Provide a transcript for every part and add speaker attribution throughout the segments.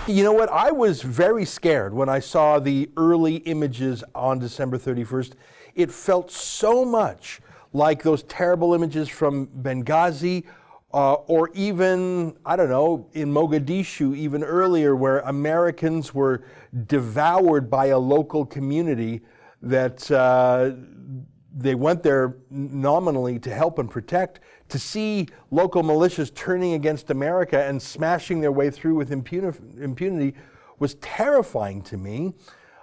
Speaker 1: You know what? I was very scared when I saw the early images on December 31st. It felt so much like those terrible images from Benghazi, or even, I don't know, in Mogadishu even earlier, where Americans were devoured by a local community that they went there nominally to help and protect. To see local militias turning against America and smashing their way through with impunity was terrifying to me.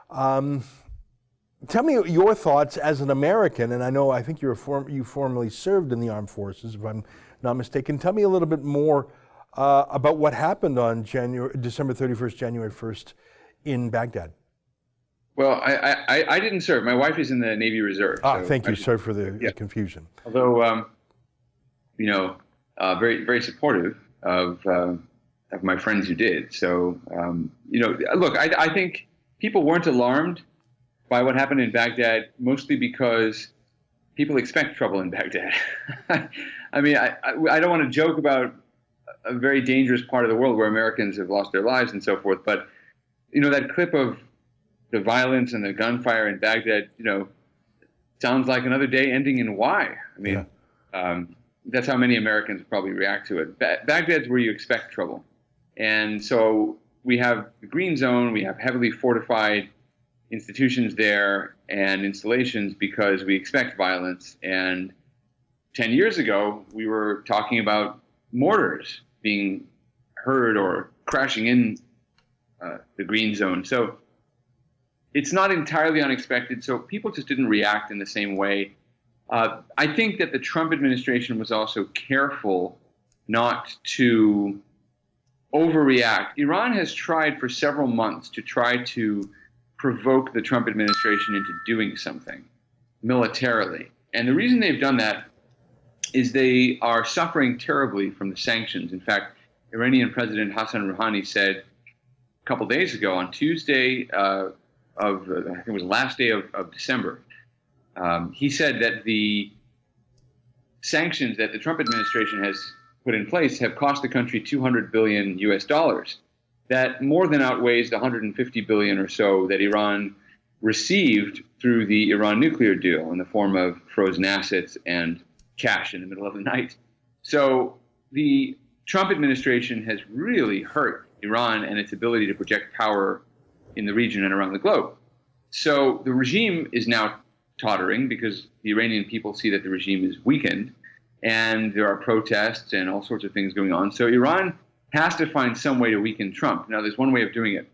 Speaker 1: Tell me your thoughts as an American, and I think you formerly served in the armed forces, if I'm not mistaken. Tell me a little bit more about what happened on December 31st, January 1st in Baghdad.
Speaker 2: Well, I didn't serve. My wife is in the Navy Reserve.
Speaker 1: So thank you. Sorry for the confusion.
Speaker 2: Although, very, very supportive of my friends who did. So, look, I think people weren't alarmed by what happened in Baghdad, mostly because people expect trouble in Baghdad. I mean, I don't want to joke about a very dangerous part of the world where Americans have lost their lives and so forth, but, that clip of the violence and the gunfire in Baghdad, sounds like another day ending in Y. I mean, that's how many Americans probably react to it. Baghdad's where you expect trouble. And so we have the Green Zone, we have heavily fortified institutions there and installations because we expect violence. And 10 years ago, we were talking about mortars being heard or crashing in the Green Zone. So it's not entirely unexpected. So people just didn't react in the same way. I think that the Trump administration was also careful not to overreact. Iran has tried for several months to try to provoke the Trump administration into doing something militarily. And the reason they've done that is they are suffering terribly from the sanctions. In fact, Iranian President Hassan Rouhani said a couple days ago on Tuesday I think it was the last day of December, he said that the sanctions that the Trump administration has put in place have cost the country $200 billion US. That more than outweighs the $150 billion or so that Iran received through the Iran nuclear deal in the form of frozen assets and cash in the middle of the night. So the Trump administration has really hurt Iran and its ability to project power in the region and around the globe. So the regime is now tottering because the Iranian people see that the regime is weakened, and there are protests and all sorts of things going on. So Iran has to find some way to weaken Trump. Now, there's one way of doing it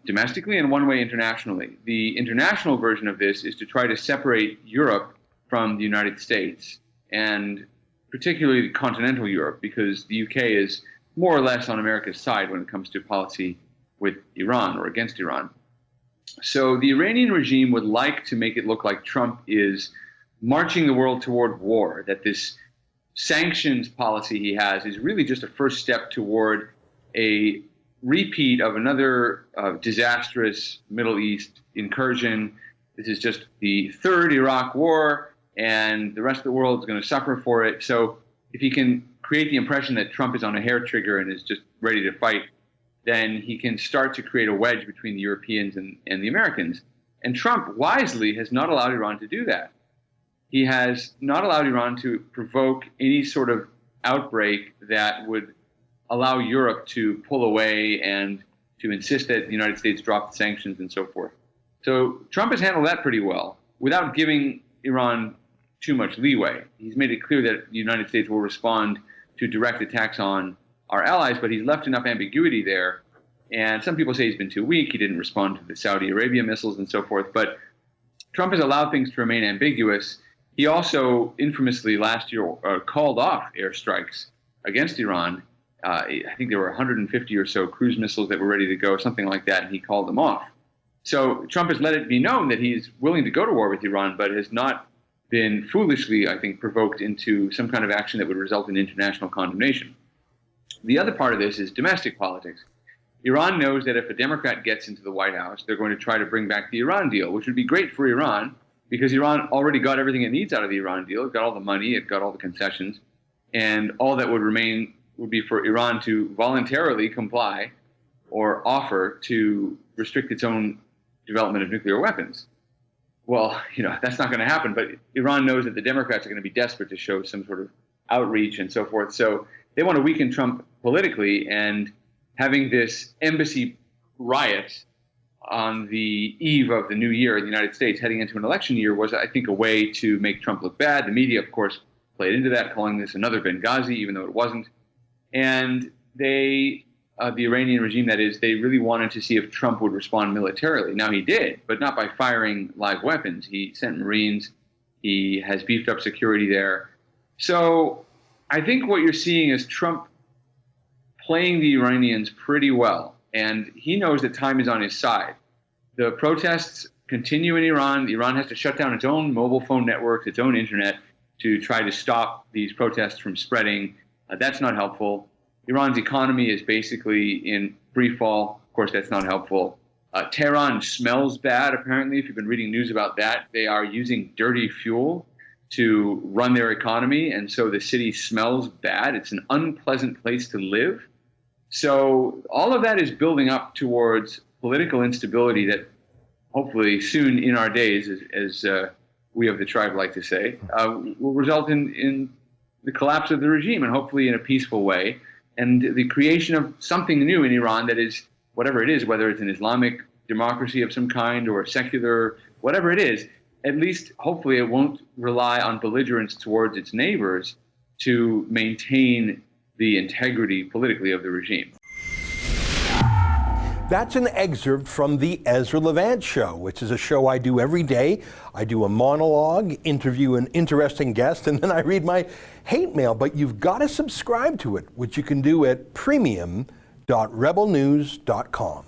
Speaker 2: domestically and one way internationally. The international version of this is to try to separate Europe from the United States, and particularly continental Europe, because the UK is more or less on America's side when it comes to policy with Iran or against Iran. So the Iranian regime would like to make it look like Trump is marching the world toward war, that this sanctions policy he has is really just a first step toward a repeat of another disastrous Middle East incursion. This is just the third Iraq war, and the rest of the world is going to suffer for it. So if he can create the impression that Trump is on a hair trigger and is just ready to fight, then he can start to create a wedge between the Europeans and the Americans. And Trump wisely has not allowed Iran to do that. He has not allowed Iran to provoke any sort of outbreak that would allow Europe to pull away and to insist that the United States drop the sanctions and so forth. So Trump has handled that pretty well without giving Iran too much leeway. He's made it clear that the United States will respond to direct attacks on our allies, but he's left enough ambiguity there. And some people say he's been too weak. He didn't respond to the Saudi Arabia missiles and so forth. But Trump has allowed things to remain ambiguous. He also infamously last year called off airstrikes against Iran. I think there were 150 or so cruise missiles that were ready to go, something like that, and he called them off. So Trump has let it be known that he's willing to go to war with Iran, but has not been foolishly, I think, provoked into some kind of action that would result in international condemnation. The other part of this is domestic politics. Iran knows that if a Democrat gets into the White House, they're going to try to bring back the Iran deal, which would be great for Iran because Iran already got everything it needs out of the Iran deal. It got all the money, it got all the concessions, and all that would remain would be for Iran to voluntarily comply or offer to restrict its own development of nuclear weapons. Well, that's not going to happen, but Iran knows that the Democrats are going to be desperate to show some sort of outreach and so forth. So they want to weaken Trump politically, and having this embassy riot on the eve of the new year in the United States, heading into an election year, was, I think, a way to make Trump look bad. The media, of course, played into that, calling this another Benghazi, even though it wasn't. And they, the Iranian regime, that is, they really wanted to see if Trump would respond militarily. Now, he did, but not by firing live weapons. He sent Marines. He has beefed up security there. So I think what you're seeing is Trump playing the Iranians pretty well, and he knows that time is on his side. The protests continue in Iran. Iran has to shut down its own mobile phone networks, its own internet, to try to stop these protests from spreading. That's not helpful. Iran's economy is basically in free fall. Of course, that's not helpful. Tehran smells bad, apparently. If you've been reading news about that, they are using dirty fuel to run their economy, and so the city smells bad. It's an unpleasant place to live. So all of that is building up towards political instability that hopefully soon in our days, as we of the tribe like to say, will result in the collapse of the regime, and hopefully in a peaceful way, and the creation of something new in Iran that is, whatever it is, whether it's an Islamic democracy of some kind or a secular, whatever it is, at least hopefully it won't rely on belligerence towards its neighbors to maintain the integrity politically of the regime.
Speaker 1: That's an excerpt from the Ezra Levant Show, which is a show I do every day. I do a monologue, interview an interesting guest, and then I read my hate mail. But you've got to subscribe to it, which you can do at premium.rebelnews.com.